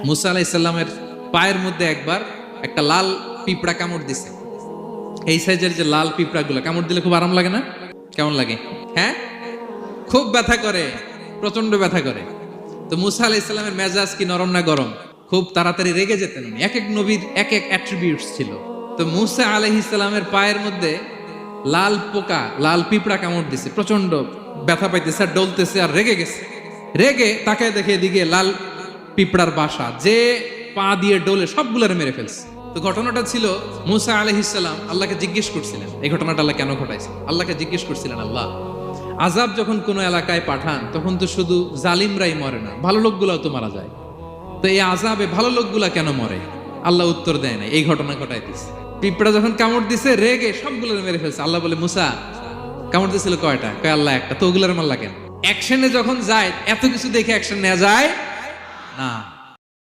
মুসা আলাইহিস সালামের পায়ের মধ্যে একবার একটা লাল পিঁপড়া কামড় দিছে। এই সাইজের যে লাল পিঁপড়াগুলো কামড় দিলে খুব আরাম লাগে না? কেমন লাগে? হ্যাঁ, খুব ব্যথা করে, প্রচন্ড ব্যথা করে। তো মুসা আলাইহিস সালামের মেজাজ কি নরম না গরম? খুব তাড়াতাড়ি রেগে যেতেন উনি। এক এক নবীর এক এক অ্যাট্রিবিউটস ছিল। তো মুসা আলাইহিস সালামের পায়ের মধ্যে লাল পোকা, লাল পিঁপড়া কামড় দিছে, প্রচন্ড ব্যথা পাইতেছে আর ডলতেছে আর রেগে গেছে। রেগে তাকায় দেখে এদিকে লাল পিঁপড়ার বাসা, যে পা দিয়ে ডোলে সবগুলোর মেরে ফেলছে। তো ঘটনাটা ছিল মুসা আলাইহিস সালাম আল্লাহকে জিজ্ঞেস করছিলেন এই ঘটনাটা আল্লাহ কেন ঘটাইছে। আল্লাহকে জিজ্ঞেস করছিলেন, আল্লাহ আযাব যখন কোনো এলাকায় পাঠান তখন তো শুধু জালিমরাই মরে না, ভালো লোকগুলাও তো মারা যায়। তো এই আযাবে ভালো লোকগুলা কেন মরে? আল্লাহ উত্তর দেয় না, এই ঘটনা ঘটাই দিছে। পিঁপড়া যখন কামড় দিছে রেগে সবগুলোর মেরে ফেলছে। আল্লাহ বলে, মুসা কামড় দিছিল কয়টা? কয় আল্লাহ একটা। তো ওগুলোর মারলা কেন? অ্যাকশনে যখন যায় এত কিছু দেখে অ্যাকশন নেওয়া যায় না।